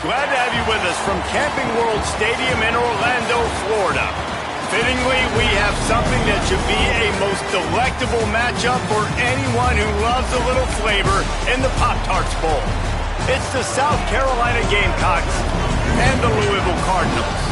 glad to have you with us from Camping World Stadium in Orlando, Florida. Fittingly, we have something that should be a most delectable matchup for anyone who loves a little flavor in the Pop-Tarts Bowl. It's the South Carolina Gamecocks and the Louisville Cardinals.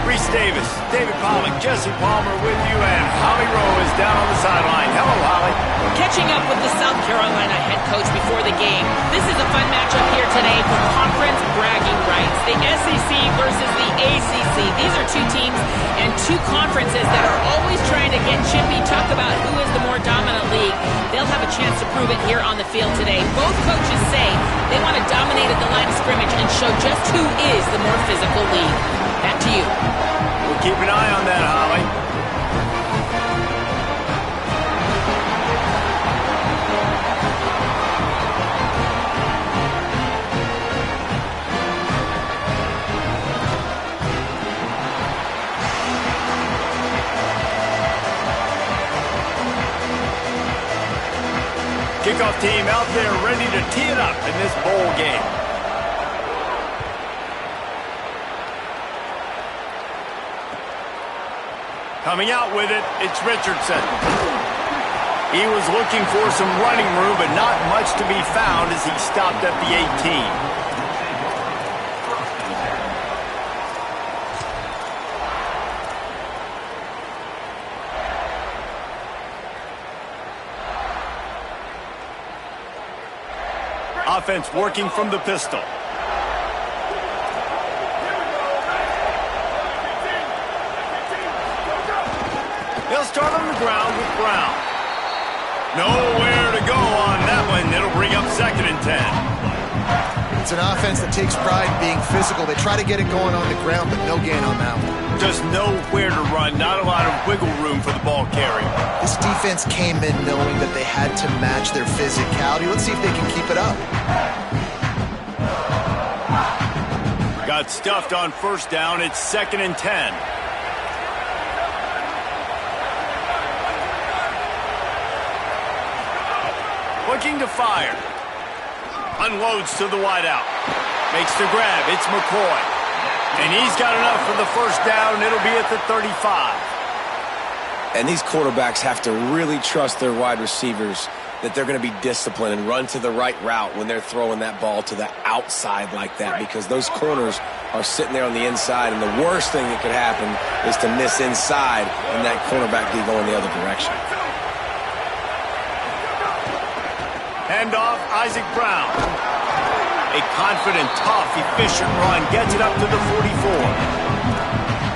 Reese Davis, David Pollack, Jesse Palmer with you, and Holly Rowe is down on the sideline. Hello, Holly. Catching up with the South Carolina head coach before the game. This is a fun matchup here today for conference bragging rights. The SEC versus the ACC. These are two teams and two conferences that are always trying to get chippy, talk about who is the more dominant league. They'll have a chance to prove it here on the field today. Both coaches say they want to dominate at the line of scrimmage and show just who is the more physical league. Back to you. We'll keep an eye on that, Holly. Kickoff team out there ready to tee it up in this bowl game. Coming out with it, it's Richardson. He was looking for some running room, but not much to be found as he stopped at the 18. Offense working from the pistol. They'll start on the ground with Brown. Nowhere to go on that one. It'll bring up 2nd and 10. It's an offense that takes pride in being physical. They try to get it going on the ground, but no gain on that one. Just nowhere to run. Not a lot of wiggle room for the ball carrier. This defense came in knowing that they had to match their physicality. Let's see if they can keep it up. Got stuffed on 1st down. It's 2nd and 10. Looking to fire. Unloads to the wideout. Makes the grab. It's McCoy. And he's got enough for the 1st down. It'll be at the 35. And these quarterbacks have to really trust their wide receivers that they're going to be disciplined and run to the right route when they're throwing that ball to the outside like that, because those corners are sitting there on the inside, and the worst thing that could happen is to miss inside and that cornerback be going the other direction. Handoff, Isaac Brown. A confident, tough, efficient run gets it up to the 44.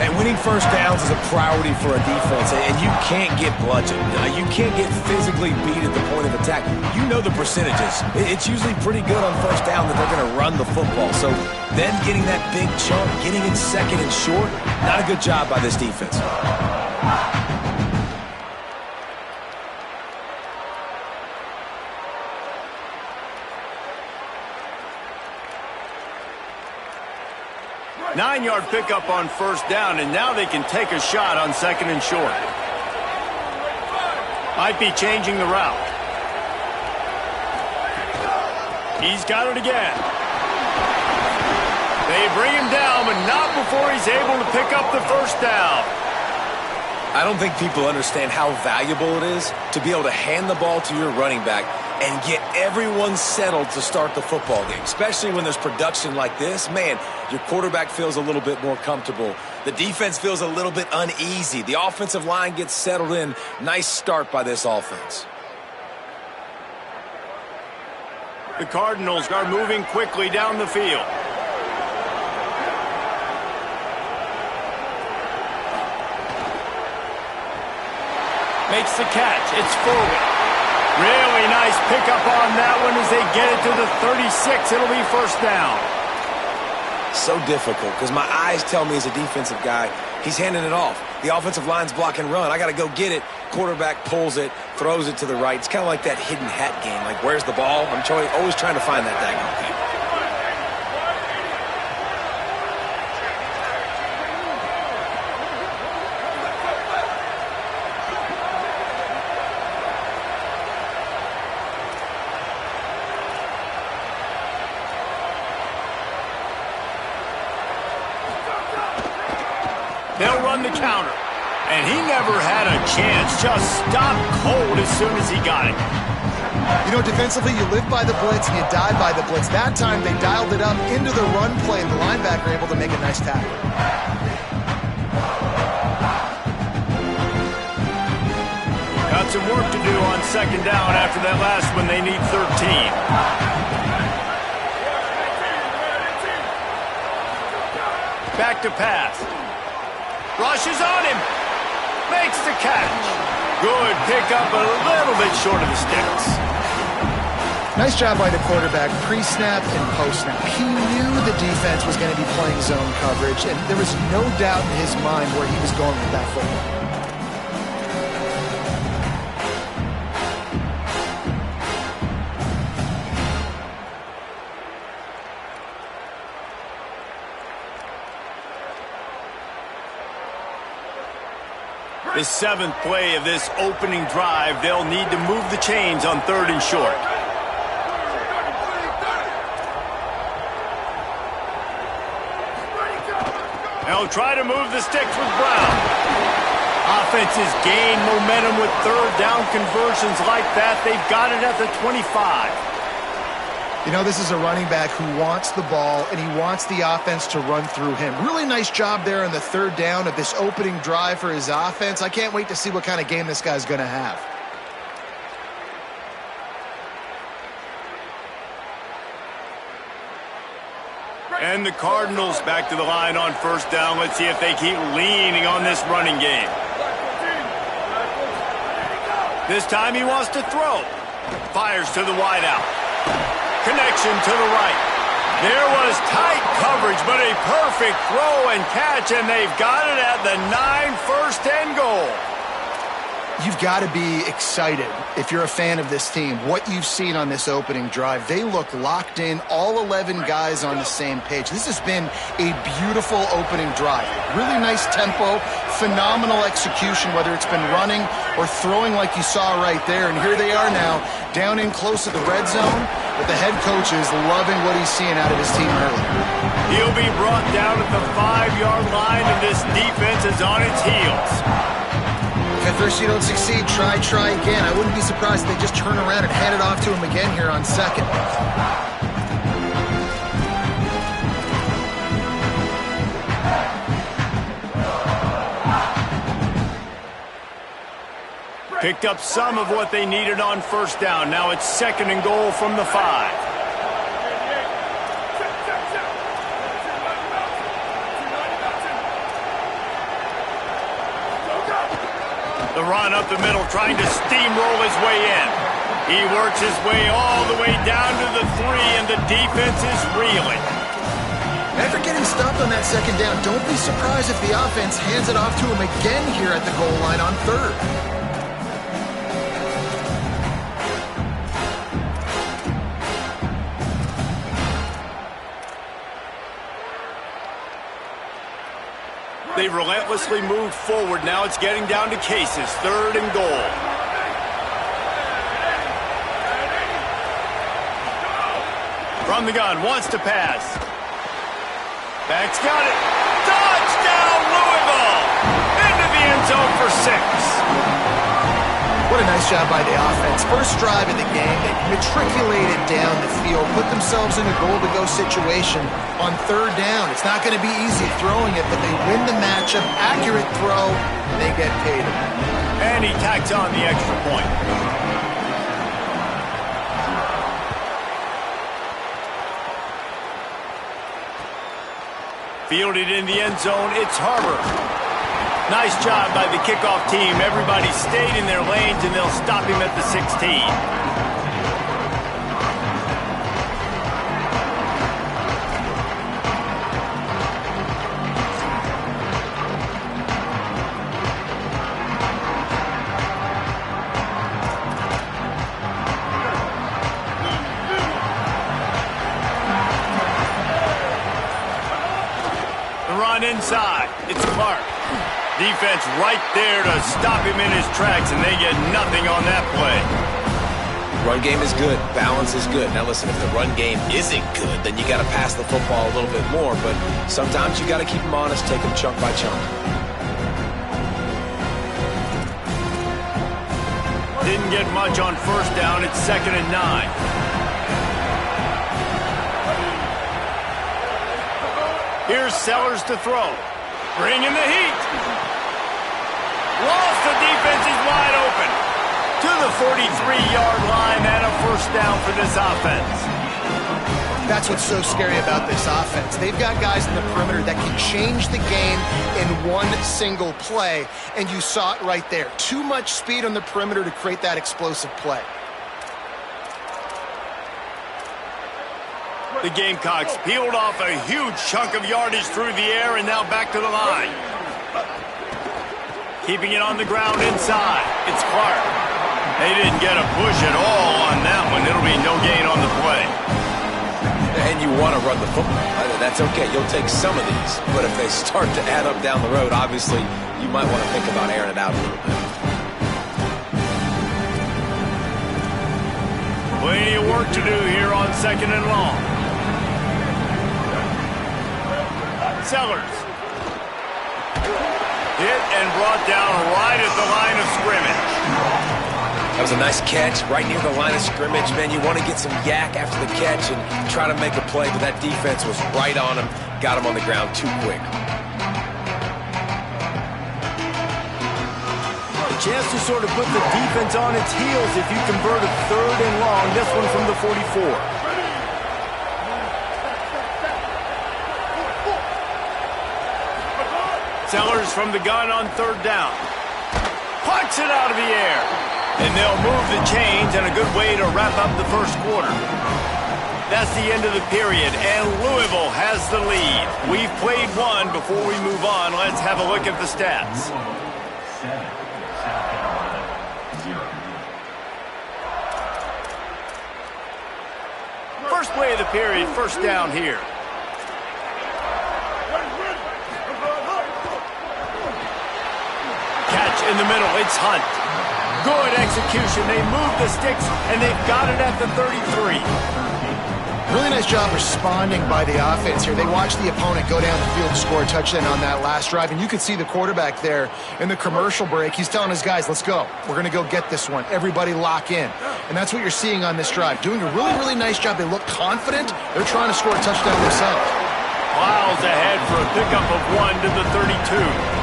And winning 1st downs is a priority for a defense, and you can't get bludgeoned. You can't get physically beat at the point of attack. You know the percentages. It's usually pretty good on 1st down that they're going to run the football. So then getting that big chunk, getting it 2nd and short, not a good job by this defense. Nine-yard pickup on 1st down, and now they can take a shot on 2nd and short. Might be changing the route. He's got it again. They bring him down, but not before he's able to pick up the 1st down. I don't think people understand how valuable it is to be able to hand the ball to your running back and get everyone settled to start the football game, especially when there's production like this. Man, your quarterback feels a little bit more comfortable. The defense feels a little bit uneasy. The offensive line gets settled in. Nice start by this offense. The Cardinals are moving quickly down the field. Makes the catch. It's forward. Really nice pickup on that one as they get it to the 36. It'll be 1st down. So difficult because my eyes tell me as a defensive guy, he's handing it off. The offensive line's block and run. I got to go get it. Quarterback pulls it, throws it to the right. It's kind of like that hidden hat game. Like, where's the ball? I'm always trying to find that daggone thing. They'll run the counter. And he never had a chance. Just stopped cold as soon as he got it. You know, defensively, you live by the blitz and you die by the blitz. That time, they dialed it up into the run play, and the linebacker able to make a nice tackle. Got some work to do on second down after that last one. They need 13. Back to pass. Rushes on him. Makes the catch. Good pickup, a little bit short of the sticks. Nice job by the quarterback, pre-snap and post-snap. He knew the defense was going to be playing zone coverage, and there was no doubt in his mind where he was going with that football. The seventh play of this opening drive, they'll need to move the chains on 3rd and short. They'll try to move the sticks with Brown. Offenses gain momentum with 3rd down conversions like that. They've got it at the 25. You know, this is a running back who wants the ball, and he wants the offense to run through him. Really nice job there on the 3rd down of this opening drive for his offense. I can't wait to see what kind of game this guy's going to have. And the Cardinals back to the line on 1st down. Let's see if they keep leaning on this running game. This time he wants to throw. Fires to the wideout. Connection to the right. There was tight coverage, but a perfect throw and catch, and they've got it at the 9, 1st and goal. You've got to be excited if you're a fan of this team. What you've seen on this opening drive, they look locked in, all 11 guys on the same page. This has been a beautiful opening drive. Really nice tempo, phenomenal execution, whether it's been running or throwing like you saw right there. And here they are now, down in close to the red zone, but the head coach is loving what he's seeing out of his team early. He'll be brought down at the 5-yard line, and this defense is on its heels. If at first you don't succeed, try again. I wouldn't be surprised if they just turn around and hand it off to him again here on 2nd. Picked up some of what they needed on 1st down. Now it's 2nd and goal from the 5. The run up the middle, trying to steamroll his way in. He works his way all the way down to the 3, and the defense is reeling. After getting stopped on that 2nd down, don't be surprised if the offense hands it off to him again here at the goal line on 3rd. They've relentlessly moved forward. Now it's getting down to cases. 3rd and goal. From the gun, wants to pass. Back's got it. Touchdown, Louisville! Into the end zone for 6. What a nice job by the offense. First drive of the game, they matriculated down the field, put themselves in a goal-to-go situation on 3rd down. It's not going to be easy throwing it, but they win the matchup. Accurate throw, and they get paid. And he tacks on the extra point. Fielded in the end zone, it's Harbor. Nice job by the kickoff team. Everybody stayed in their lanes, and they'll stop him at the 16. The run inside. It's Clark. Defense right there to stop him in his tracks, and they get nothing on that play. Run game is good. Balance is good. Now listen, if the run game isn't good, then you got to pass the football a little bit more, but sometimes you got to keep them honest, take them chunk by chunk. Didn't get much on first down. It's 2nd and 9. Here's Sellers to throw. Bringing the heat. Lost the defense. He's wide open. To the 43-yard line and a first down for this offense. That's what's so scary about this offense. They've got guys in the perimeter that can change the game in one single play, and you saw it right there. Too much speed on the perimeter to create that explosive play. The Gamecocks peeled off a huge chunk of yardage through the air and now back to the line. Keeping it on the ground inside. It's Clark. They didn't get a push at all on that one. It'll be no gain on the play. And you want to run the football. That's okay. You'll take some of these. But if they start to add up down the road, obviously, you might want to think about airing it out a little bit. Plenty of work to do here on 2nd and long. Sellers. Hit and brought down right at the line of scrimmage. That was a nice catch right near the line of scrimmage. Man, you want to get some yak after the catch and try to make a play, but that defense was right on him, got him on the ground too quick. A chance to sort of put the defense on its heels if you convert a 3rd and long. This one from the 44. Sellers from the gun on 3rd down. Punts it out of the air. And they'll move the chains, and a good way to wrap up the first quarter. That's the end of the period, and Louisville has the lead. We've played one. Before we move on, let's have a look at the stats. First play of the period, first down here. Catch in the middle, it's Hunt. Good execution. They move the sticks, and they've got it at the 33. Really nice job responding by the offense here. They watched the opponent go down the field and score a touchdown on that last drive, and you could see the quarterback there in the commercial break. He's telling his guys, let's go. We're going to go get this one. Everybody lock in. And that's what you're seeing on this drive. Doing a really, really nice job. They look confident. They're trying to score a touchdown themselves. Miles ahead for a pickup of 1 to the 32.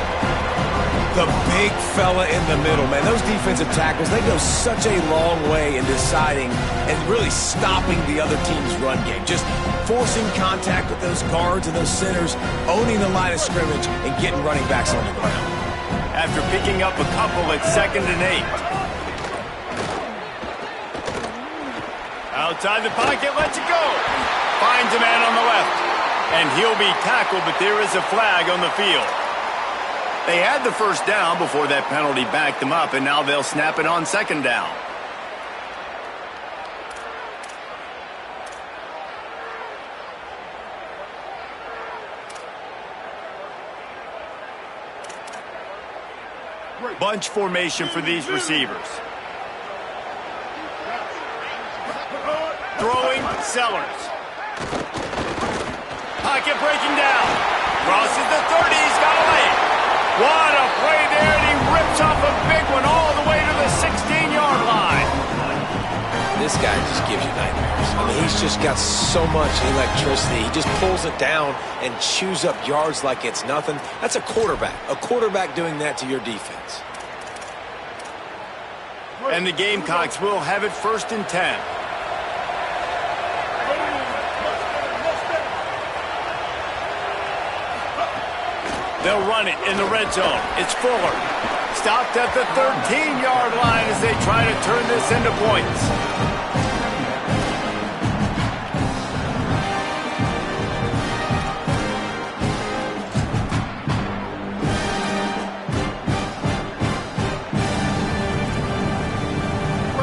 The big fella in the middle, man. Those defensive tackles, they go such a long way in deciding and really stopping the other team's run game. Just forcing contact with those guards and those centers, owning the line of scrimmage, and getting running backs on the ground. After picking up a couple at 2nd and 8. Outside the pocket, lets it go. Finds a man on the left. And he'll be tackled, but there is a flag on the field. They had the first down before that penalty backed them up, and now they'll snap it on 2nd down. Bunch formation for these receivers. Throwing, Sellers. Pocket breaking down. Crosses the 30, he's got away. What a play there, and he rips off a big one all the way to the 16-yard line. This guy just gives you nightmares. I mean, he's just got so much electricity. He just pulls it down and chews up yards like it's nothing. That's a quarterback doing that to your defense. And the Gamecocks will have it 1st and 10. They'll run it in the red zone. It's Fuller. Stopped at the 13-yard line as they try to turn this into points.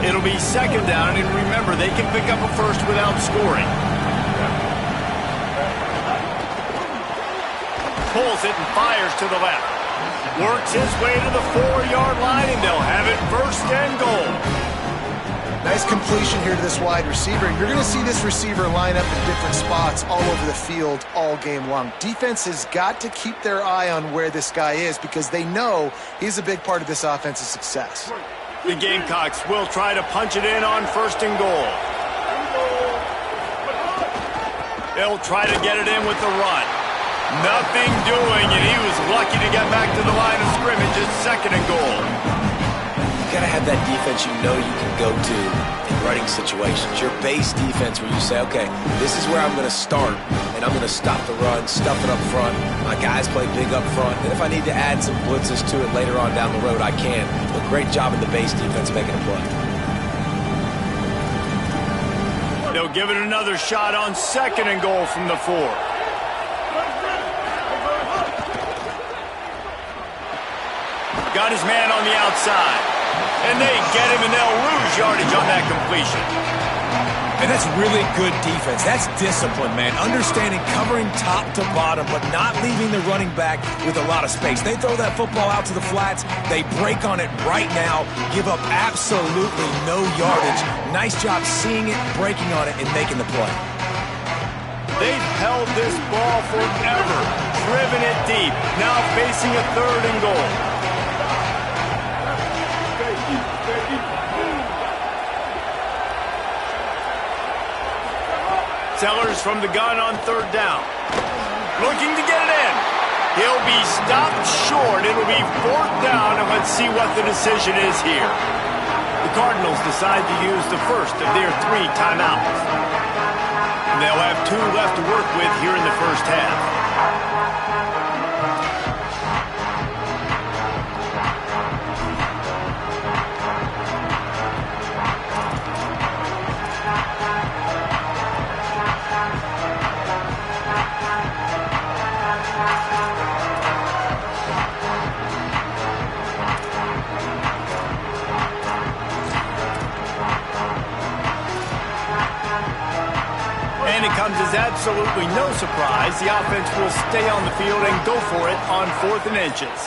It'll be 2nd down, and remember, they can pick up a first without scoring. Pulls it and fires to the left. Works his way to the 4-yard line, and they'll have it 1st and goal. Nice completion here to this wide receiver. You're going to see this receiver line up in different spots all over the field all game long. Defense has got to keep their eye on where this guy is because they know he's a big part of this offense's success. The Gamecocks will try to punch it in on 1st and goal. They'll try to get it in with the run. Nothing doing, and he was lucky to get back to the line of scrimmage at 2nd and goal. You gotta have that defense you know you can go to in running situations. Your base defense where you say, okay, this is where I'm gonna start, and I'm gonna stop the run, stuff it up front. My guys play big up front, and if I need to add some blitzes to it later on down the road, I can. But great job in the base defense making a play. They'll give it another shot on 2nd and goal from the 4. Got his man on the outside. And they get him, and they'll lose yardage on that completion. And that's really good defense. That's discipline, man. Understanding covering top to bottom, but not leaving the running back with a lot of space. They throw that football out to the flats. They break on it right now, give up absolutely no yardage. Nice job seeing it, breaking on it, and making the play. They've held this ball forever, driven it deep, now facing a 3rd and goal. Sellers from the gun on 3rd down. Looking to get it in. He'll be stopped short. It'll be 4th down, and let's see what the decision is here. The Cardinals decide to use the first of their 3 timeouts. They'll have 2 left to work with here in the first half. And it comes as absolutely no surprise. The offense will stay on the field and go for it on 4th and inches.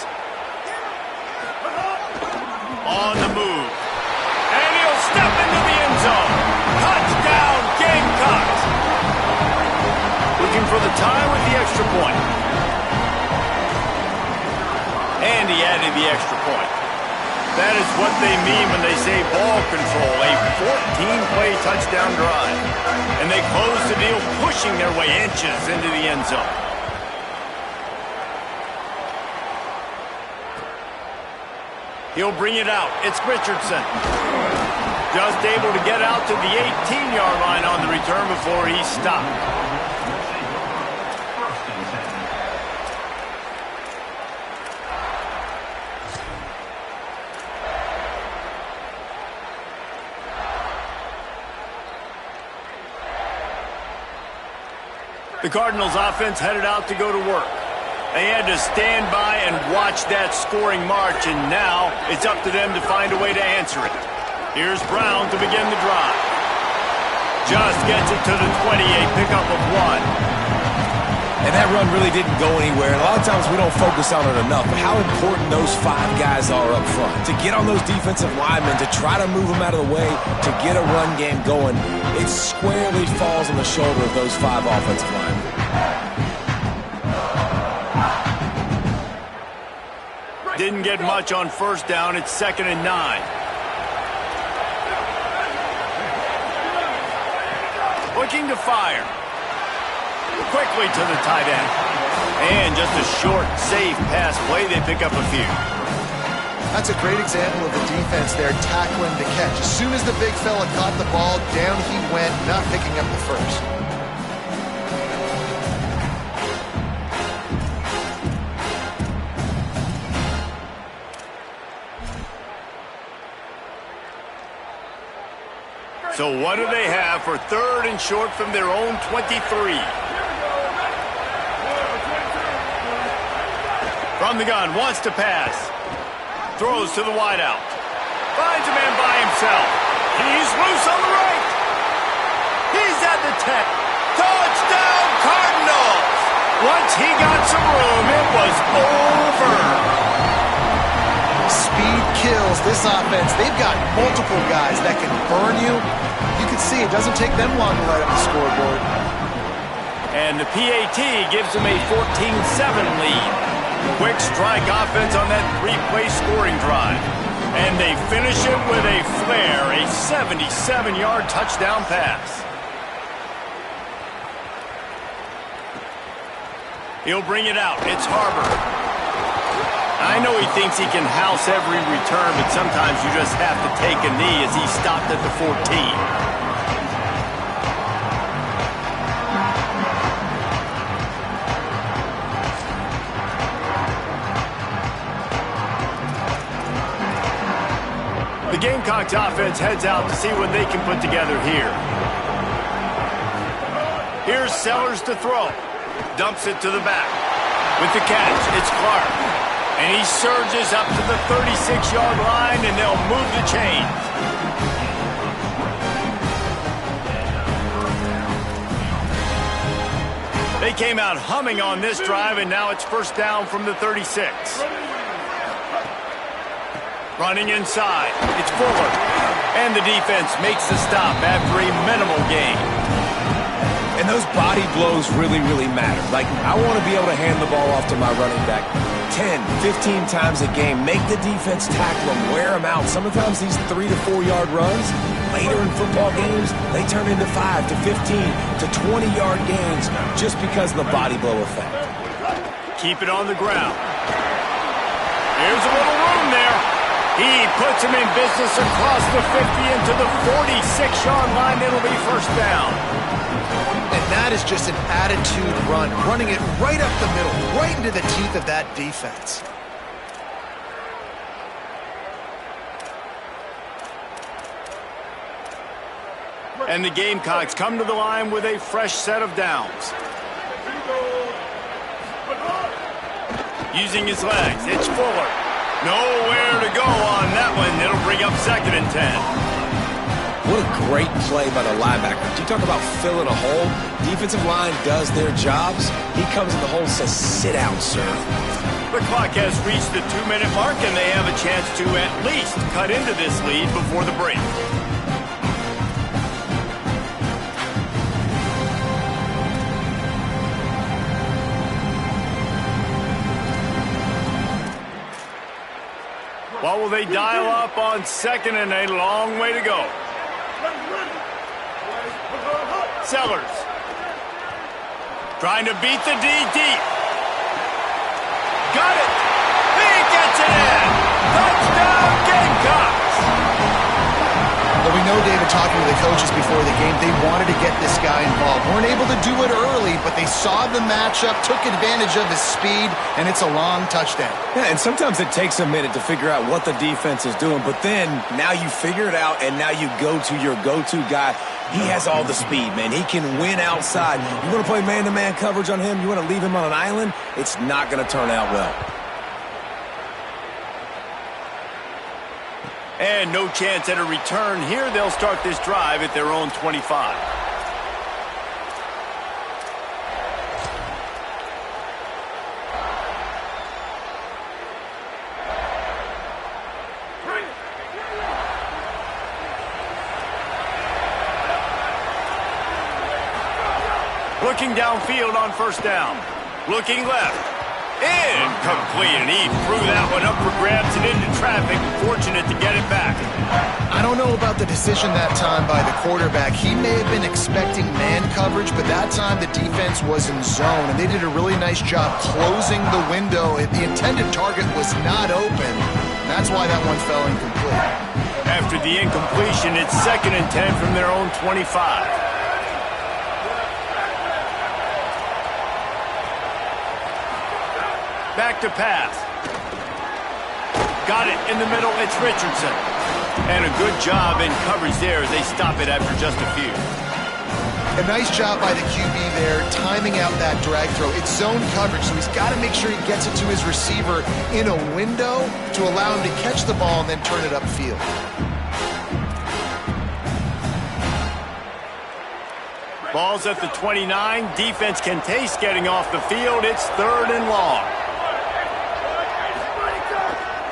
On the move. And he'll step into the end zone. Touchdown, Gamecocks. Looking for the tie with the extra point. And he added the extra point. That is what they mean when they say ball control, a 14-play touchdown drive. And they close the deal, pushing their way inches into the end zone. He'll bring it out. It's Richardson. Just able to get out to the 18-yard line on the return before he's stopped. The Cardinals offense headed out to go to work. They had to stand by and watch that scoring march, and now it's up to them to find a way to answer it. Here's Brown to begin the drive. Just gets it to the 28, pickup of 1. And that run really didn't go anywhere. And a lot of times we don't focus on it enough, but how important those 5 guys are up front. To get on those defensive linemen, to try to move them out of the way, to get a run game going, it squarely falls on the shoulder of those 5 offensive linemen. Didn't get much on 1st down. It's 2nd and 9. Looking to fire. Quickly to the tight end. And just a short, safe pass play. They pick up a few. That's a great example of the defense there tackling the catch. As soon as the big fella caught the ball, down he went, not picking up the first. So what do they have for 3rd and short from their own 23? From the gun, wants to pass. Throws to the wideout. Finds a man by himself. He's loose on the right. He's at the 10. Touchdown, Cardinals! Once he got some room, it was over. Speed kills this offense. They've got multiple guys that can burn you. You can see it doesn't take them long to light up the scoreboard. And the PAT gives them a 14-7 lead. Quick strike offense on that 3-play scoring drive. And they finish it with a flare, a 77-yard touchdown pass. He'll bring it out. It's Harbor. I know he thinks he can house every return, but sometimes you just have to take a knee as he stopped at the 14. The Gamecocks offense heads out to see what they can put together here. Here's Sellers to throw. Dumps it to the back. With the catch, it's Clark. And he surges up to the 36-yard line, and they'll move the chains. They came out humming on this drive, and now it's first down from the 36. Running inside, it's Fuller. And the defense makes the stop after a minimal gain. And those body blows really, really matter. Like, I want to be able to hand the ball off to my running back 10, 15 times a game. Make the defense tackle them, wear them out. Sometimes these 3 to 4 yard runs, later in football games, they turn into 5 to 15 to 20 yard gains just because of the body blow effect. Keep it on the ground. There's a little room there. He puts him in business across the 50 into the 46-yard line. It'll be first down. And that is just an attitude run, running it right up the middle, right into the teeth of that defense. And the Gamecocks come to the line with a fresh set of downs. Using his legs, it's Fuller. Nowhere to go on that one. It'll bring up 2nd and 10. What a great play by the linebacker. You talk about filling a hole. Defensive line does their jobs. He comes in the hole and says, sit down, sir. The clock has reached the 2-minute mark, and they have a chance to at least cut into this lead before the break. What will they dial up on 2nd and a long way to go? Sellers. Trying to beat the D deep. Got it. He gets it in. Touchdown Gamecocks. Well, we know, David, talking to the coaches before the game, they wanted to get this guy involved. Weren't able to do it early, but they saw the matchup, took advantage of his speed, and it's a long touchdown. Yeah, and sometimes it takes a minute to figure out what the defense is doing, but then now you figure it out, and now you go to your go-to guy. He has all the speed, man. He can win outside. You want to play man-to-man coverage on him? You want to leave him on an island? It's not going to turn out well. And no chance at a return here. They'll start this drive at their own 25. Looking downfield on first down. Looking left. Incomplete, and he threw that one up for grabs and into traffic. Fortunate to get it back. I don't know about the decision that time by the quarterback. He may have been expecting man coverage, but that time the defense was in zone, and they did a really nice job closing the window. The intended target was not open. That's why that one fell incomplete. After the incompletion, it's 2nd and 10 from their own 25. Back to pass. Got it in the middle. It's Richardson. And a good job in coverage there as they stop it after just a few. A nice job by the QB there, timing out that drag throw. It's zone coverage, so he's got to make sure he gets it to his receiver in a window to allow him to catch the ball and then turn it upfield. Ball's at the 29. Defense can taste getting off the field. It's 3rd and long.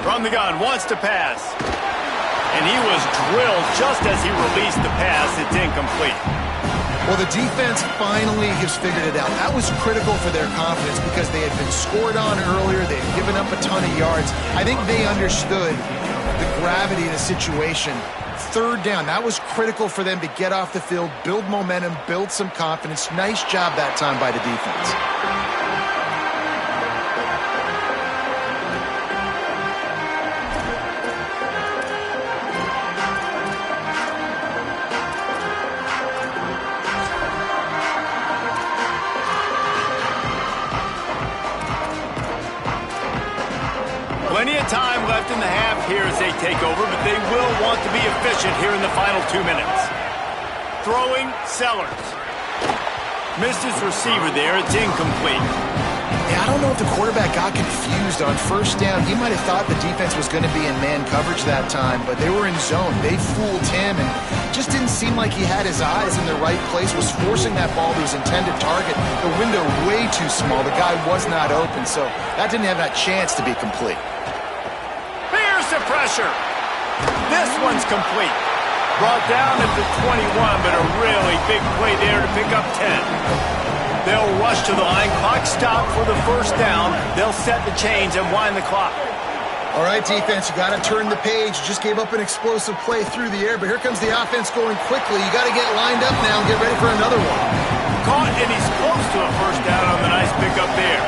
From the gun, wants to pass. And he was drilled just as he released the pass. It's incomplete. Well, the defense finally has figured it out. That was critical for their confidence because they had been scored on earlier. They had given up a ton of yards. I think they understood the gravity of the situation. Third down, that was critical for them to get off the field, build momentum, build some confidence. Nice job that time by the defense. Plenty of time left in the half here as they take over, but they will want to be efficient here in the final 2 minutes. Throwing, Sellers. Missed his receiver there. It's incomplete. Yeah, I don't know if the quarterback got confused on first down. He might have thought the defense was going to be in man coverage that time, but they were in zone. They fooled him, and just didn't seem like he had his eyes in the right place, was forcing that ball to his intended target. The window way too small. The guy was not open, so that didn't have that chance to be complete. Here's the pressure. This one's complete. Brought down at the 21, but a really big play there to pick up 10. They'll rush to the line. Clock stopped for the first down. They'll set the chains and wind the clock. All right, defense, you got to turn the page. You just gave up an explosive play through the air, but here comes the offense going quickly. You got to get lined up now and get ready for another one. Caught, and he's close to a first down on the nice pickup there.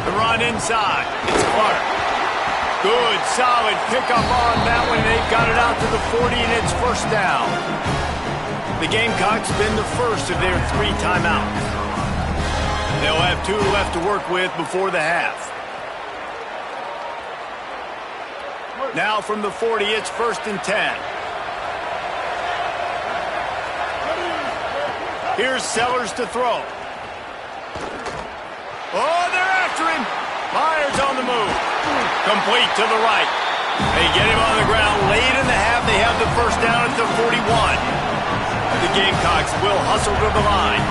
The run inside. It's Clark. Good, solid pickup on that one. They've got it out to the 40, and it's first down. The Gamecocks been the first of their 3 timeouts. They'll have 2 left to work with before the half. Now from the 40, it's 1st and 10. Here's Sellers to throw. Oh, they're after him. Myers on the move. Complete to the right. They get him on the ground late in the half. They have the first down at the 41. The Gamecocks will hustle to the line.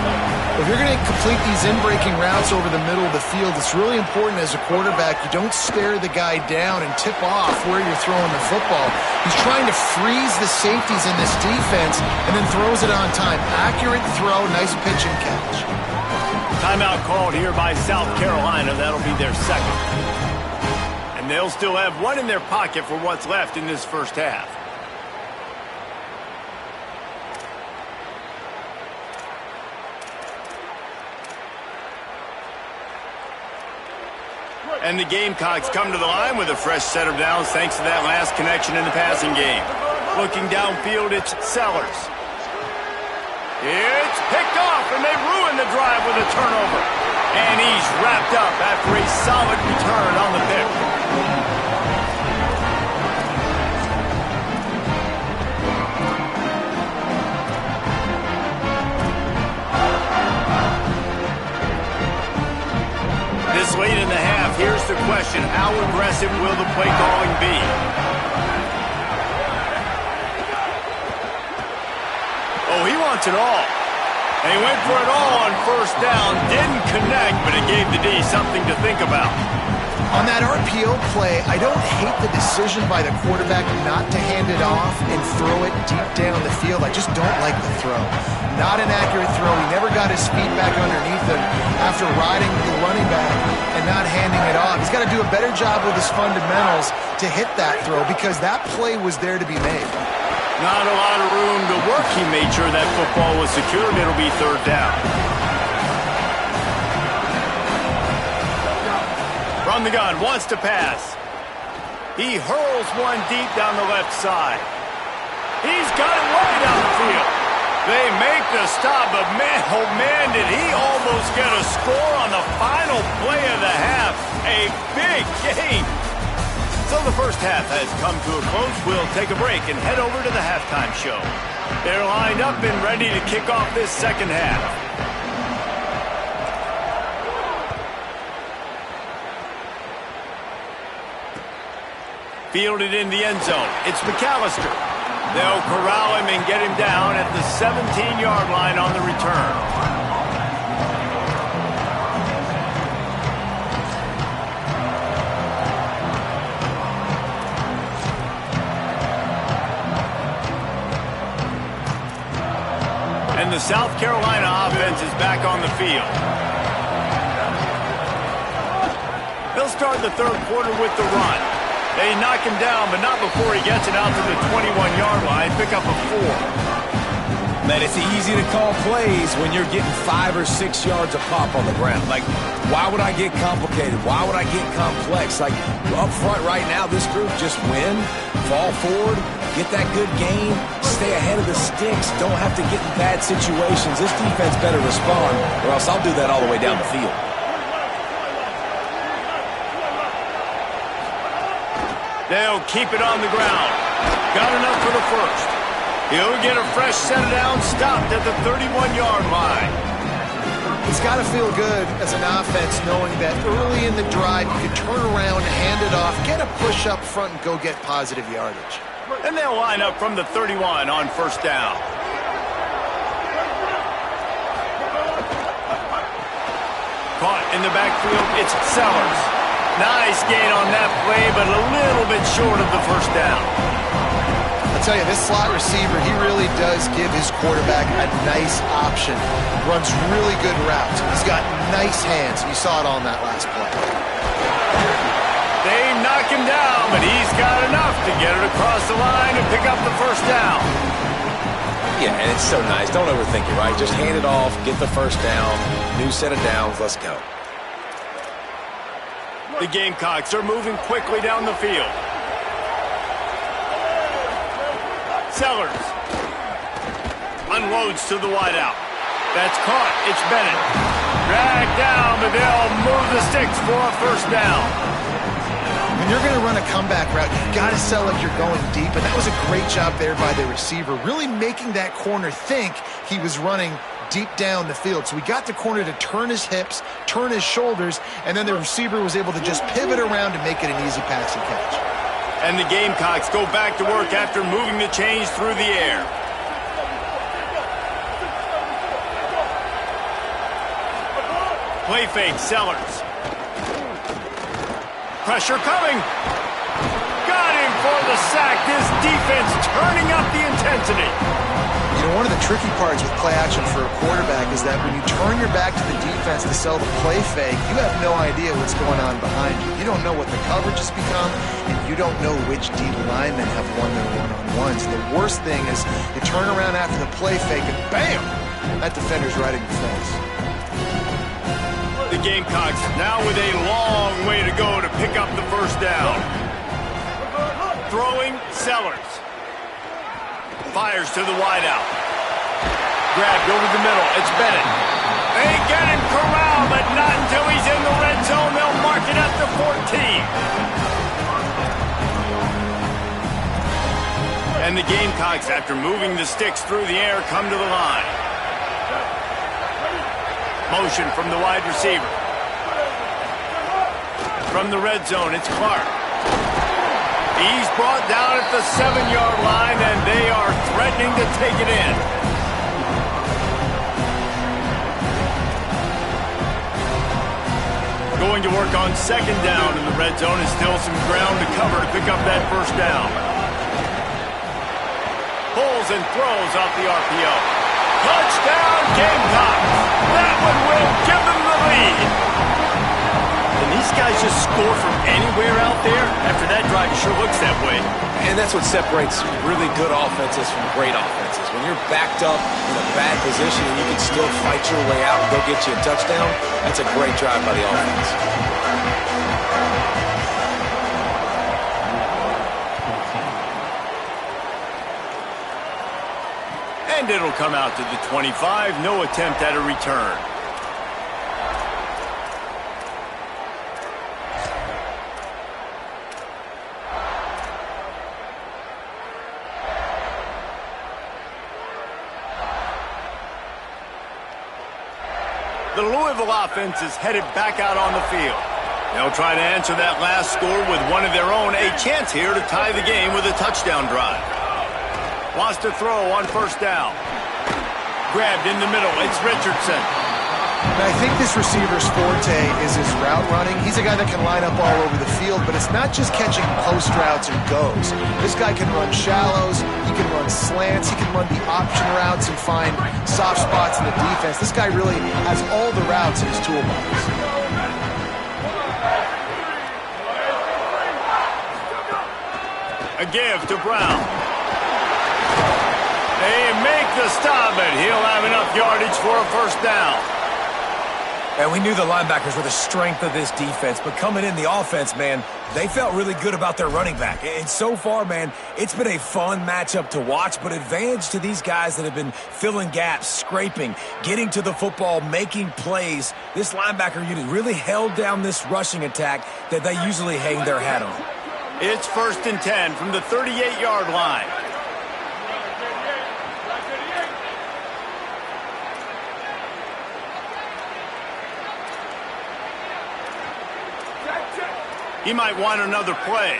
If you're going to complete these in-breaking routes over the middle of the field, it's really important as a quarterback you don't stare the guy down and tip off where you're throwing the football. He's trying to freeze the safeties in this defense and then throws it on time. Accurate throw, nice pitch and catch. Timeout called here by South Carolina. That'll be their second. And they'll still have 1 in their pocket for what's left in this first half. And the Gamecocks come to the line with a fresh set of downs thanks to that last connection in the passing game. Looking downfield, it's Sellers. It's picked off, and they ruin the drive with a turnover. And he's wrapped up after a solid return on the pick. This late in the half, here's the question. How aggressive will the play calling be? Oh, he wants it all. And he went for it all on first down. Didn't connect, but it gave the D something to think about. On that RPO play, I don't hate the decision by the quarterback not to hand it off and throw it deep down the field. I just don't like the throw. Not an accurate throw. He never got his feet back underneath him after riding the running back and not handing it off. He's got to do a better job with his fundamentals to hit that throw because that play was there to be made. Not a lot of room to work. He made sure that football was secured. It'll be third down. From the gun, wants to pass. He hurls one deep down the left side. He's got it way down the field. They make the stop, but man, oh man, did he almost get a score on the final play of the half. A big game. So the first half has come to a close. We'll take a break and head over to the halftime show. They're lined up and ready to kick off this second half. Fielded in the end zone. It's McAllister. They'll corral him and get him down at the 17-yard line on the return. And the South Carolina offense is back on the field. They'll start the third quarter with the run. They knock him down, but not before he gets it out to the 21-yard line. Pick up a 4. Man, it's easy to call plays when you're getting 5 or 6 yards a pop on the ground. Like, why would I get complicated? Why would I get complex? Like, up front right now, this group just win, fall forward, get that good gain, stay ahead of the sticks, don't have to get in bad situations. This defense better respond, or else I'll do that all the way down the field. They'll keep it on the ground. Got enough for the first. He'll get a fresh set down, stopped at the 31-yard line. It's got to feel good as an offense knowing that early in the drive you can turn around, hand it off, get a push up front, and go get positive yardage. And they'll line up from the 31 on first down. Caught in the backfield, it's Sellers. Nice gain on that play, but a little bit short of the first down. I'll tell you, this slot receiver, he really does give his quarterback a nice option. Runs really good routes. He's got nice hands. You saw it on that last play. They knock him down, but he's got enough to get it across the line and pick up the first down. Yeah, and it's so nice. Don't overthink it, right? Just hand it off, get the first down, new set of downs, let's go. The Gamecocks are moving quickly down the field. Sellers unloads to the wideout. That's caught. It's Bennett. Dragged down, but they'll move the sticks for a first down. When you're going to run a comeback route, you've got to sell like you're going deep, and that was a great job there by the receiver, really making that corner think he was running deep down the field. So we got the corner to turn his hips, turn his shoulders, and then the receiver was able to just pivot around and make it an easy pass and catch. And the Gamecocks go back to work after moving the chains through the air. Play fake, Sellers. Pressure coming. Got him for the sack. This defense turning up the intensity. You know, one of the tricky parts with play action for a quarterback is that when you turn your back to the defense to sell the play fake, you have no idea what's going on behind you. You don't know what the coverage has become, and you don't know which D linemen have won their one-on-ones. The worst thing is you turn around after the play fake, and bam! That defender's right in your face. The Gamecocks now with a long way to go to pick up the first down. Throwing, Sellers. Fires to the wideout. Grabbed over the middle. It's Bennett. They get him corralled, but not until he's in the red zone. They'll mark it at the 14. And the Gamecocks, after moving the sticks through the air, come to the line. Motion from the wide receiver. From the red zone, it's Clark. He's brought down at the 7-yard line, and they are threatening to take it in. Going to work on second down in the red zone, and still some ground to cover to pick up that first down. Pulls and throws off the RPO. Touchdown, Gamecocks! That one will give them the lead. And these guys just score from anywhere out there. After that drive, it sure looks that way. And that's what separates really good offenses from great offenses. When you're backed up in a bad position and you can still fight your way out and go get you a touchdown, that's a great drive by the offense. And it'll come out to the 25. No attempt at a return. The Louisville offense is headed back out on the field. They'll try to answer that last score with one of their own. A chance here to tie the game with a touchdown drive. Wants to throw on first down. Grabbed in the middle. It's Richardson. And I think this receiver's forte is his route running. He's a guy that can line up all over the field, but it's not just catching post routes and goes. This guy can run shallows, he can run slants, he can run the option routes and find soft spots in the defense. This guy really has all the routes in his toolbox. give to Brown. They make the stop, and he'll have enough yardage for a first down. And we knew the linebackers were the strength of this defense, but coming in the offense, man, they felt really good about their running back. And so far, man, it's been a fun matchup to watch, but advantage to these guys that have been filling gaps, scraping, getting to the football, making plays. This linebacker unit really held down this rushing attack that they usually hang their hat on. It's 1st and 10 from the 38-yard line. He might want another play.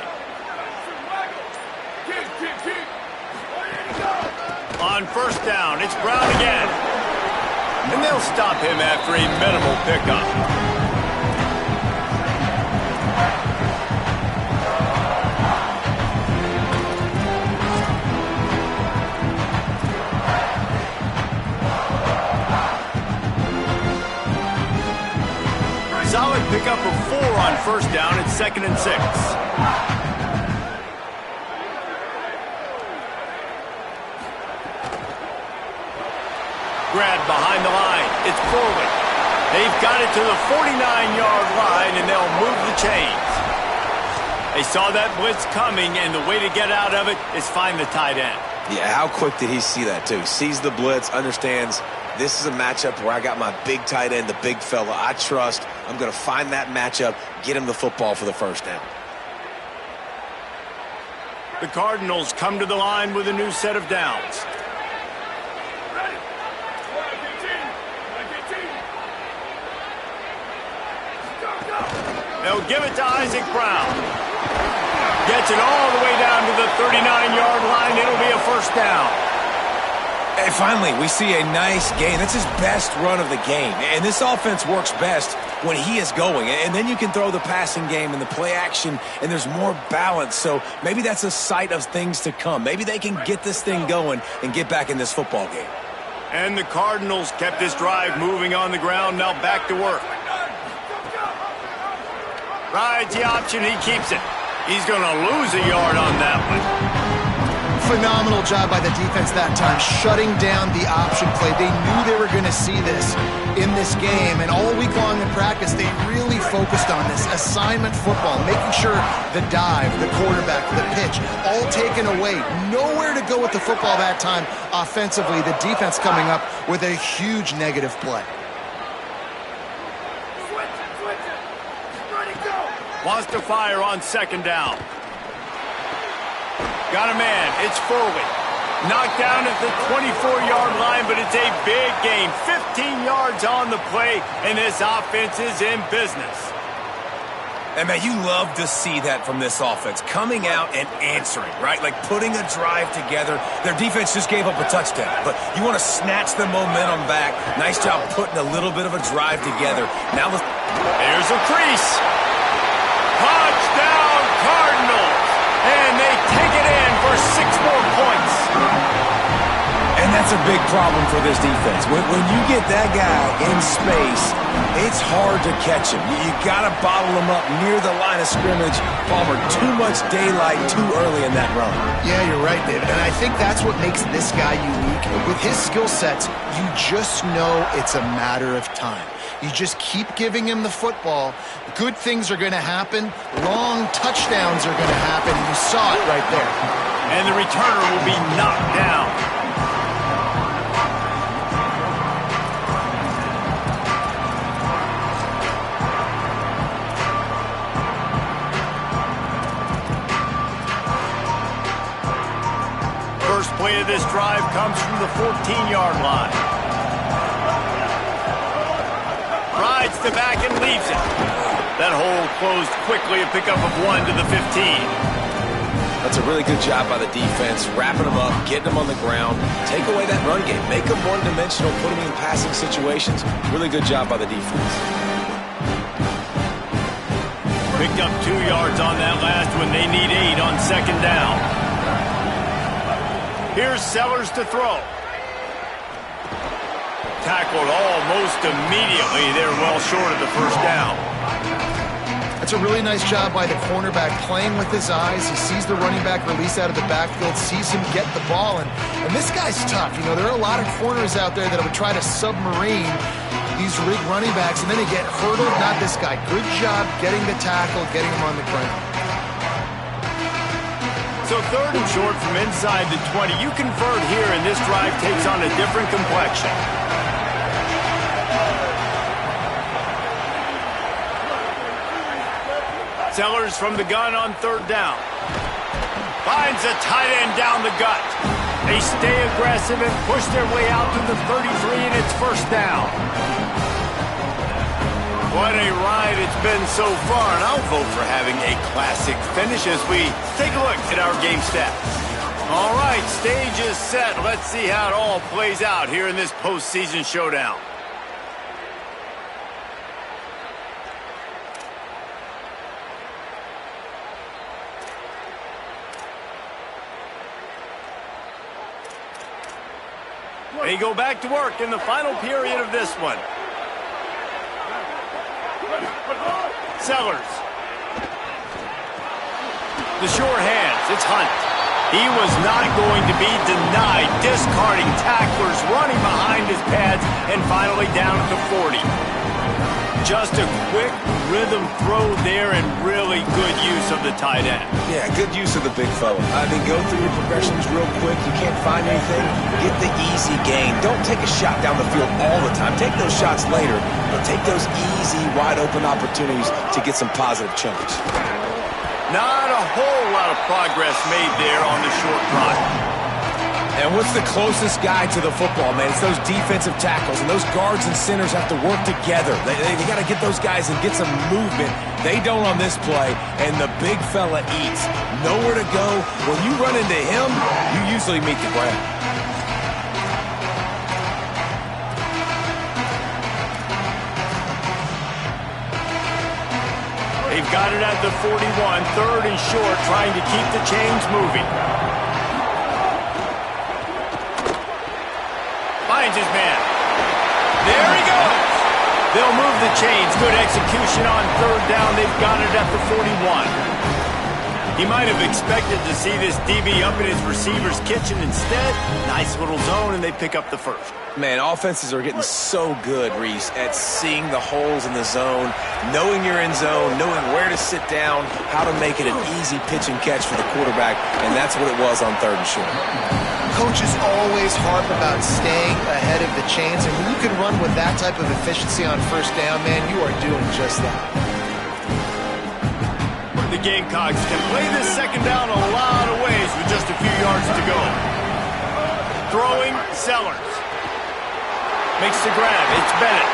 On first down, it's Brown again. And they'll stop him after a minimal pickup. Solid pickup of 4 on first down. It's 2nd and 6. Grab behind the line. It's Corwin. They've got it to the 49-yard line, and they'll move the chains. They saw that blitz coming, and the way to get out of it is find the tight end. Yeah, how quick did he see that, too? Sees the blitz, understands this is a matchup where I got my big tight end, the big fella I trust. I'm going to find that matchup, get him the football for the first down. The Cardinals come to the line with a new set of downs. They'll give it to Isaac Brown. Gets it all the way down to the 39-yard line. It'll be a first down. And finally, we see a nice gain. That's his best run of the game. And this offense works best when he is going. And then you can throw the passing game and the play action, and there's more balance. So maybe that's a sight of things to come. Maybe they can get this thing going and get back in this football game. And the Cardinals kept this drive moving on the ground. Now back to work. Rides the option. He keeps it. He's going to lose a yard on that one. Phenomenal job by the defense that time, shutting down the option play. They knew they were going to see this in this game, and all week long in practice, they really focused on this assignment football, making sure the dive, the quarterback, the pitch, all taken away. Nowhere to go with the football that time offensively. The defense coming up with a huge negative play. Wants to fire on second down. Got a man. It's Foley. Knocked down at the 24-yard line, but it's a big gain. 15 yards on the play, and this offense is in business. And, man, you love to see that from this offense, coming out and answering, right? Like putting a drive together. Their defense just gave up a touchdown, but you want to snatch the momentum back. Nice job putting a little bit of a drive together. Now there's a crease. Touchdown, Cardinals. And they take it in for 6 more points. And that's a big problem for this defense. When you get that guy in space, it's hard to catch him. You got to bottle him up near the line of scrimmage. Palmer, too much daylight too early in that run. Yeah, you're right, David. And I think that's what makes this guy unique. With his skill sets, you just know it's a matter of time. You just keep giving him the football. Good things are going to happen. Long touchdowns are going to happen. You saw it right there. And the returner will be knocked down. First play of this drive comes from the 14-yard line. Rides the back and leaves it. That hole closed quickly, a pickup of 1 to the 15. That's a really good job by the defense, wrapping them up, getting them on the ground, take away that run game, make them one-dimensional, put them in passing situations. Really good job by the defense. Picked up 2 yards on that last one. They need 8 on second down. Here's Sellers to throw. Tackled almost immediately. They're well short of the first down. That's It's a really nice job by the cornerback playing with his eyes. He sees the running back release out of the backfield, sees him get the ball, and this guy's tough. You know, there are a lot of corners out there that would try to submarine these rig running backs, and then they get hurdled. Not this guy. Good job getting the tackle, getting him on the ground. So 3rd and short from inside the 20. You convert here, and this drive takes on a different complexion. Sellers from the gun on 3rd down. Finds a tight end down the gut. They stay aggressive and push their way out to the 33, and it's 1st down. What a ride it's been so far, and I'll vote for having a classic finish as we take a look at our game stats. All right, stage is set. Let's see how it all plays out here in this postseason showdown. They go back to work in the final period of this one. Sellers. The sure hands. It's Hunt. He was not going to be denied, discarding tacklers, running behind his pads, and finally down at the 40. Just a quick rhythm throw there and really good use of the tight end. Yeah, good use of the big fella. I mean, go through your progressions real quick. You can't find anything. Get the easy gain. Don't take a shot down the field all the time. Take those shots later, but take those easy, wide-open opportunities to get some positive chunks. Not a whole lot of progress made there on the short drive. And what's the closest guy to the football, man? It's those defensive tackles, and those guards and centers have to work together. They got to get those guys and get some movement. They don't on this play, and the big fella eats. Nowhere to go. When you run into him, you usually meet the ground. They've got it at the 41, 3rd and short, trying to keep the chains moving. Finds his man. There he goes. They'll move the chains. Good execution on 3rd down. They've got it at the 41. He might have expected to see this DB up in his receiver's kitchen. Instead, nice little zone, and they pick up the 1st. Man, offenses are getting so good, Reese, at seeing the holes in the zone, knowing you're in zone, knowing where to sit down, how to make it an easy pitch and catch for the quarterback, and that's what it was on 3rd and short. Coaches always harp about staying ahead of the chains, and when you can run with that type of efficiency on 1st down, man, you are doing just that. The Gamecocks can play this 2nd down a lot of ways with just a few yards to go. Throwing, Sellers. Makes the grab. It's Bennett.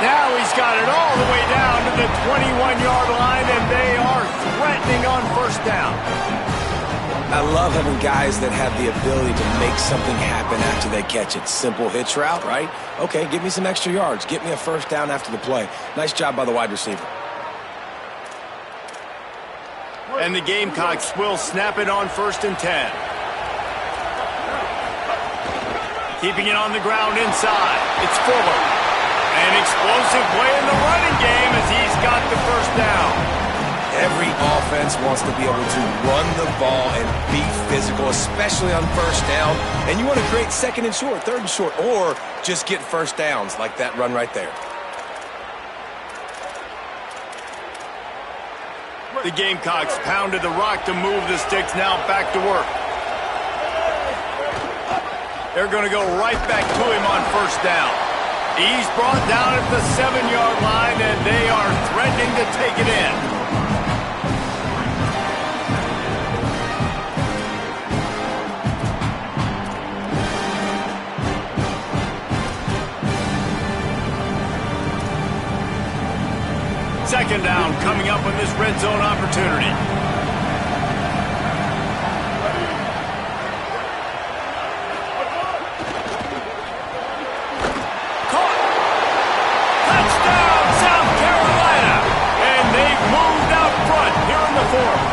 Now he's got it all the way down to the 21-yard line, and they are threatening on 1st down. I love having guys that have the ability to make something happen after they catch it. Simple hitch route, right? Okay, give me some extra yards. Get me a 1st down after the play. Nice job by the wide receiver. And the Gamecocks will snap it on 1st and 10. Keeping it on the ground inside. It's Fuller. An explosive play in the running game as he's got the 1st down. Every offense wants to be able to run the ball and be physical, especially on 1st down. And you want to create 2nd and short, 3rd and short, or just get 1st downs like that run right there. The Gamecocks pounded the rock to move the sticks, now back to work. They're going to go right back to him on 1st down. He's brought down at the 7-yard line, and they are threatening to take it in. Second down coming up on this red zone opportunity. Caught. Touchdown, South Carolina. And they've moved out front here in the 4th.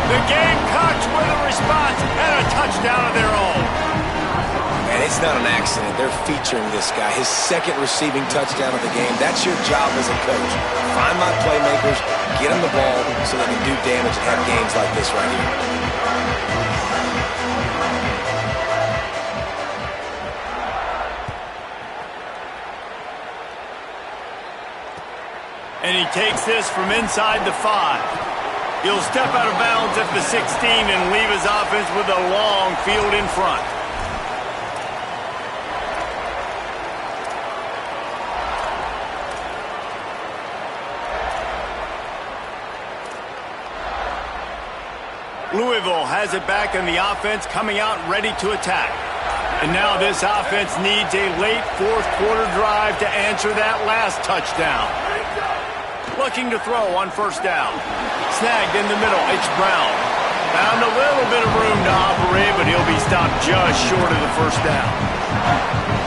The Gamecocks with a response and a touchdown of their own. And it's not an accident. They're featuring this guy. His second receiving touchdown of the game. That's your job as a coach. Find my playmakers, get them the ball so they can do damage and have games like this right here. And he takes this from inside the 5. He'll step out of bounds at the 16 and leave his offense with a long field in front. Louisville has it back in the offense, coming out ready to attack. And now this offense needs a late fourth quarter drive to answer that last touchdown. Looking to throw on first down. Snagged in the middle, it's Brown. Found a little bit of room to operate, but he'll be stopped just short of the first down.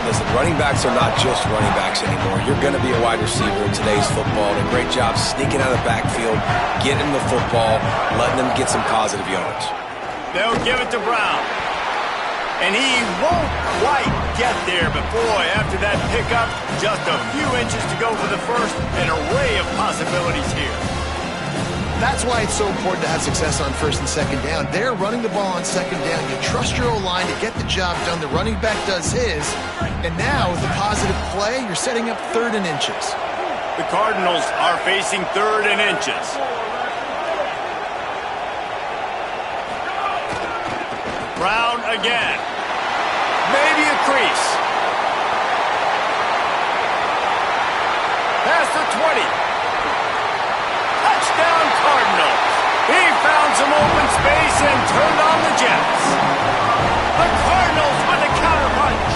Listen, running backs are not just running backs anymore. You're going to be a wide receiver in today's football. And a great job sneaking out of the backfield, getting the football, letting them get some positive yards. They'll give it to Brown. And he won't quite get there, but boy, after that pickup, just a few inches to go for the first, an array of possibilities here. That's why it's so important to have success on first and second down. They're running the ball on second down. You trust your O-line to get the job done. The running back does his. And now, with the positive play, you're setting up third and inches. The Cardinals are facing third and inches. Brown again. Maybe a crease. Past the 20. Touchdown Cardinals. He found some open space and turned on the Jets. The Cardinals with a counterpunch.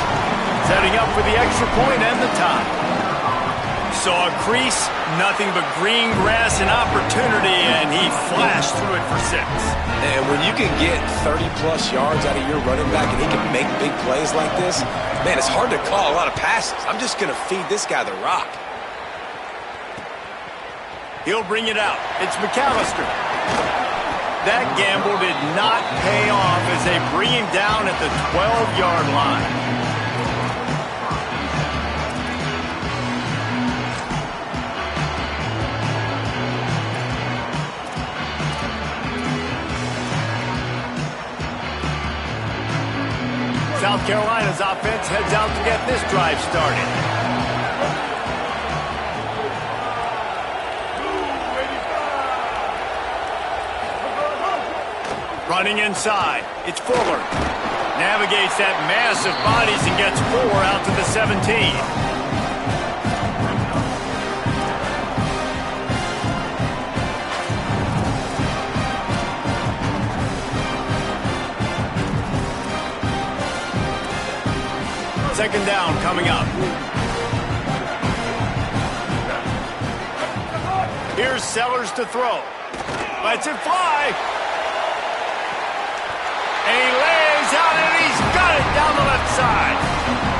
Setting up for the extra point and the tie. Saw a crease, nothing but green grass and opportunity, and he flashed through it for 6. And when you can get 30-plus yards out of your running back and he can make big plays like this, man, it's hard to call a lot of passes. I'm just going to feed this guy the rock. He'll bring it out. It's McAllister. That gamble did not pay off as they bring him down at the 12-yard line. South Carolina's offense heads out to get this drive started. Running inside, it's Fuller. Navigates that mass of bodies and gets 4 out to the 17. Second down coming up. Here's Sellers to throw. Lets it fly. And he lays out and he's got it down the left side.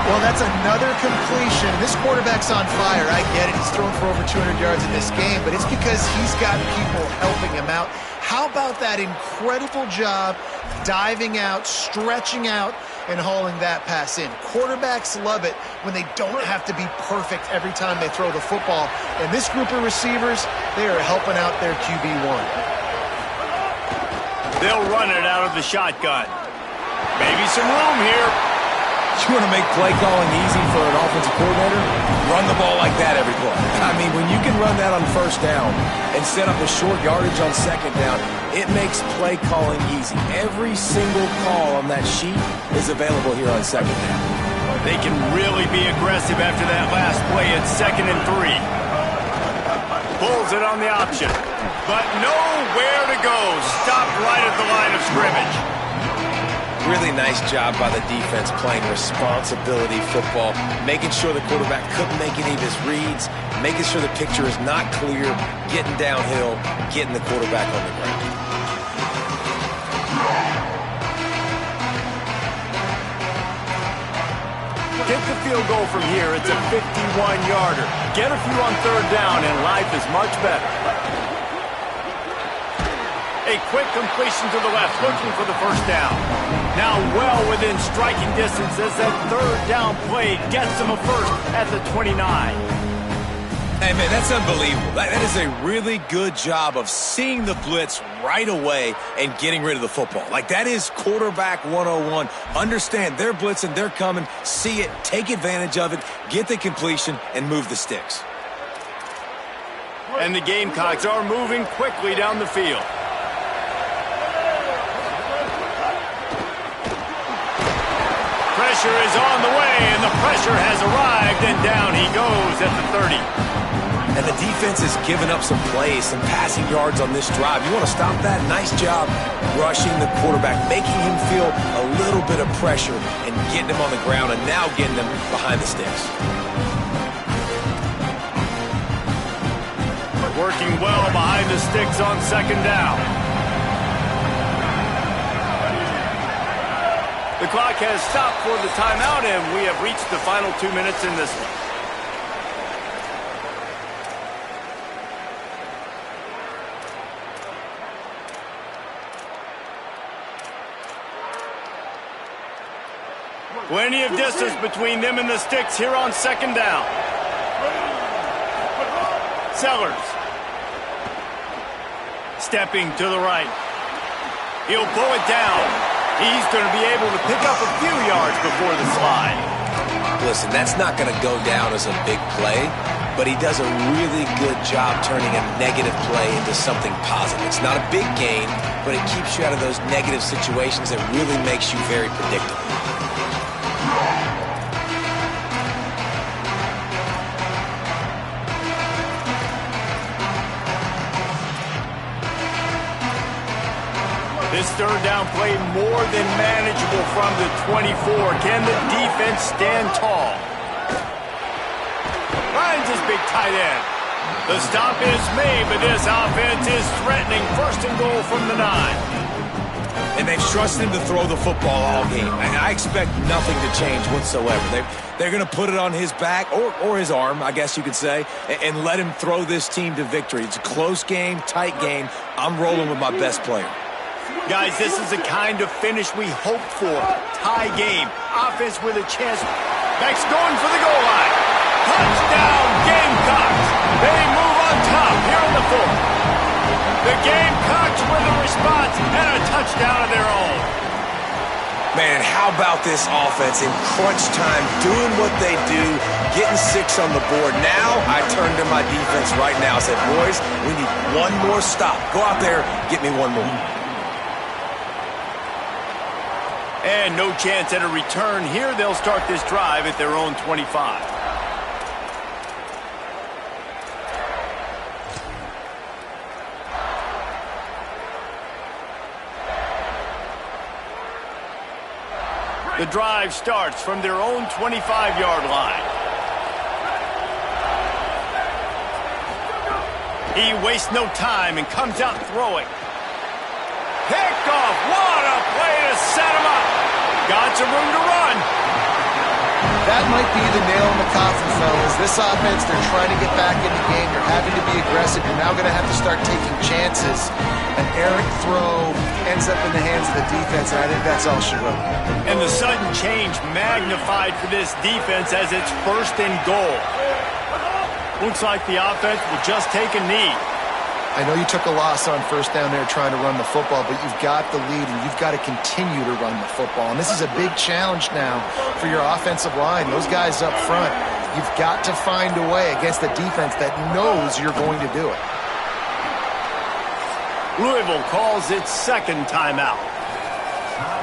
Well, that's another completion. This quarterback's on fire. I get it. He's thrown for over 200 yards in this game, but it's because he's got people helping him out. How about that incredible job diving out, stretching out, and hauling that pass in? Quarterbacks love it when they don't have to be perfect every time they throw the football. And this group of receivers, they are helping out their QB1. They'll run it out of the shotgun. Maybe some room here. You want to make play calling easy for an offensive coordinator? Run the ball like that every play. I mean, when you can run that on first down and set up a short yardage on second down, it makes play calling easy. Every single call on that sheet is available here on second down. They can really be aggressive after that last play at 2nd and 3. Pulls it on the option, but nowhere to go. Stopped right at the line of scrimmage. Really nice job by the defense playing responsibility football, making sure the quarterback couldn't make any of his reads, making sure the picture is not clear, getting downhill, getting the quarterback on the ground. Get the field goal from here. It's a 51-yarder. Get a few on third down, and life is much better. A quick completion to the left, looking for the first down. Now well within striking distance as that third down play gets them a first at the 29. Hey, man, that's unbelievable. That is a really good job of seeing the blitz right away and getting rid of the football. Like, that is quarterback 101. Understand they're blitzing, they're coming, see it, take advantage of it, get the completion, and move the sticks. And the Gamecocks are moving quickly down the field. Pressure is on the way, and the pressure has arrived, and down he goes at the 30. And the defense has given up some plays, some passing yards on this drive. You want to stop that? Nice job rushing the quarterback, making him feel a little bit of pressure and getting him on the ground and now getting him behind the sticks. Working well behind the sticks on second down. The clock has stopped for the timeout, and we have reached the final 2 minutes in this one. Plenty of distance between them and the sticks here on second down. Sellers. Stepping to the right. He'll pull it down. He's going to be able to pick up a few yards before the slide. Listen, that's not going to go down as a big play, but he does a really good job turning a negative play into something positive. It's not a big gain, but it keeps you out of those negative situations that really makes you very predictable. This third down play more than manageable from the 24. Can the defense stand tall? Finds his big tight end. The stop is made, but this offense is threatening first and goal from the 9. And they've trusted him to throw the football all game. I expect nothing to change whatsoever. They're going to put it on his back, or his arm, I guess you could say, and let him throw this team to victory. It's a close game, tight game. I'm rolling with my best player. Guys, this is the kind of finish we hoped for. Tie game. Offense with a chance. Beck's going for the goal line. Touchdown, Gamecocks. They move on top here in the fourth. The Gamecocks with a response and a touchdown of their own. Man, how about this offense in crunch time, doing what they do, getting 6 on the board. Now I turn to my defense right now. I said, boys, we need one more stop. Go out there, get me one more. And no chance at a return here. They'll start this drive at their own 25. The drive starts from their own 25-yard line. He wastes no time and comes out throwing. Picked off. What a play to set him up. Got some room to run. That might be the nail in the coffin, fellas. This offense, they're trying to get back in the game. You're having to be aggressive. You're now going to have to start taking chances. An errant throw ends up in the hands of the defense, and I think that's all she wrote. And the sudden change magnified for this defense as it's first and goal. Looks like the offense will just take a knee. I know you took a loss on first down there trying to run the football, but you've got the lead, and you've got to continue to run the football. And this is a big challenge now for your offensive line. Those guys up front, you've got to find a way against a defense that knows you're going to do it. Louisville calls its second timeout.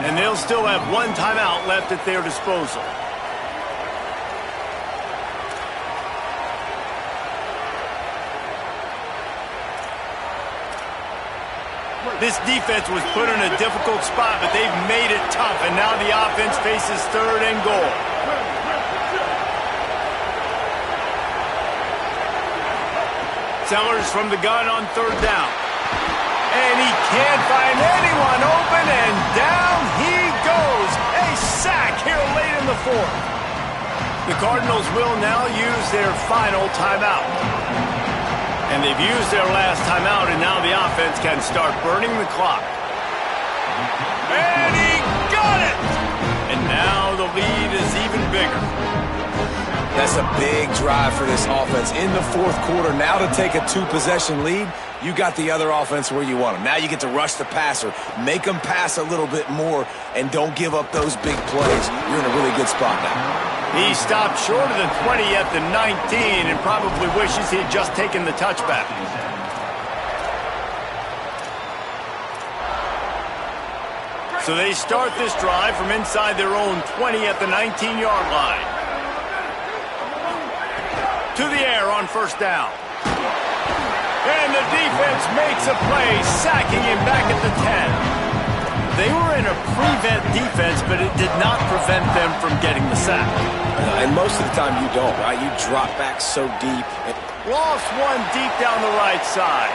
And they'll still have one timeout left at their disposal. This defense was put in a difficult spot, but they've made it tough, and now the offense faces third and goal. Sellers from the gun on third down. And he can't find anyone open, and down he goes. A sack here late in the fourth. The Cardinals will now use their final timeout. And they've used their last timeout, and now the offense can start burning the clock. And he got it! And now the lead is even bigger. That's a big drive for this offense in the fourth quarter. Now to take a 2-possession lead, you got the other offense where you want them. Now you get to rush the passer, make them pass a little bit more, and don't give up those big plays. You're in a really good spot now. He stopped short of the 20 at the 19 and probably wishes he had just taken the touchback. So they start this drive from inside their own 20 at the 19-yard line. To the air on first down. And the defense makes a play, sacking him back at the 10. They were in a prevent defense, but it did not prevent them from getting the sack. And most of the time you don't, right? You drop back so deep. Lost one deep down the right side.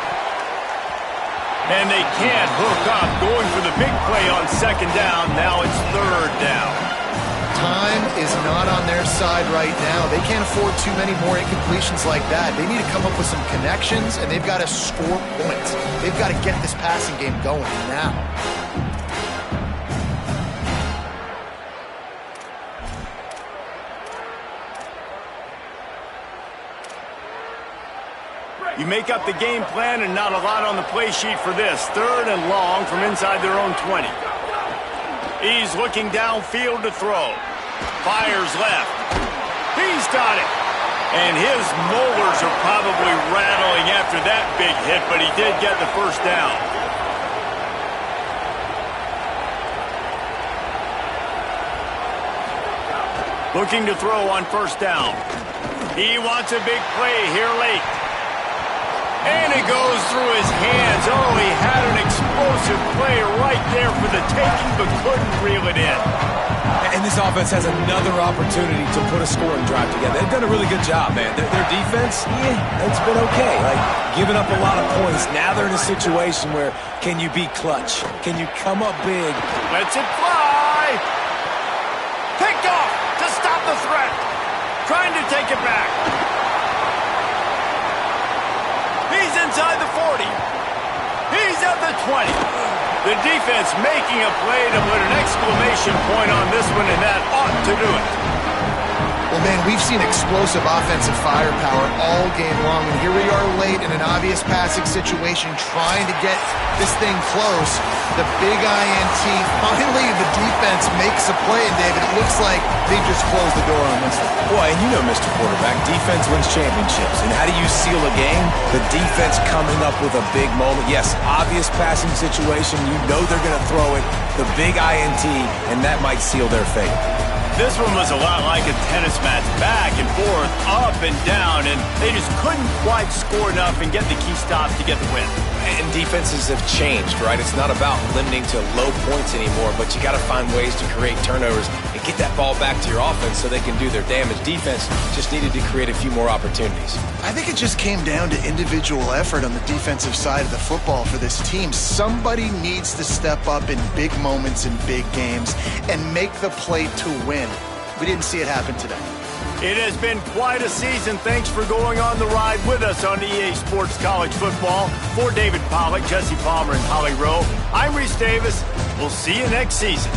And they can't hook up, going for the big play on second down. Now it's third down. Time is not on their side right now. They can't afford too many more incompletions like that. They need to come up with some connections, and they've got to score points. They've got to get this passing game going now. You make up the game plan and not a lot on the play sheet for this. Third and long from inside their own 20. He's looking downfield to throw. Fires left. He's got it. And his molars are probably rattling after that big hit, but he did get the first down. Looking to throw on first down. He wants a big play here late. And it goes through his hands. Oh, he had an explosive play right there for the taking, but couldn't reel it in. And this offense has another opportunity to put a scoring drive together. They've done a really good job, man. Their defense, it's been okay. Like, giving up a lot of points. Now they're in a situation where can you be clutch? Can you come up big? Lets it fly. Picked off to stop the threat. Trying to take it back. He's inside the 40. He's at the 20. The defense making a play to put an exclamation point on this one, and that ought to do it. Well, man, we've seen explosive offensive firepower all game long, and here we are late in an obvious passing situation trying to get this thing close. The big INT, finally the defense makes a play, and David, it looks like they just closed the door on this one. Boy, and you know, Mr. Quarterback, defense wins championships. And how do you seal a game? The defense coming up with a big moment. Yes, obvious passing situation. You know they're going to throw it. The big INT, and that might seal their fate. This one was a lot like a tennis match, back and forth, up and down, and they just couldn't quite score enough and get the key stops to get the win. And defenses have changed, right? It's not about limiting to low points anymore, but you got to find ways to create turnovers and get that ball back to your offense so they can do their damage. Defense just needed to create a few more opportunities. I think it just came down to individual effort on the defensive side of the football for this team. Somebody needs to step up in big moments in big games and make the play to win. We didn't see it happen today. It has been quite a season. Thanks for going on the ride with us on EA Sports College Football. For David Pollack, Jesse Palmer, and Holly Rowe, I'm Reese Davis. We'll see you next season.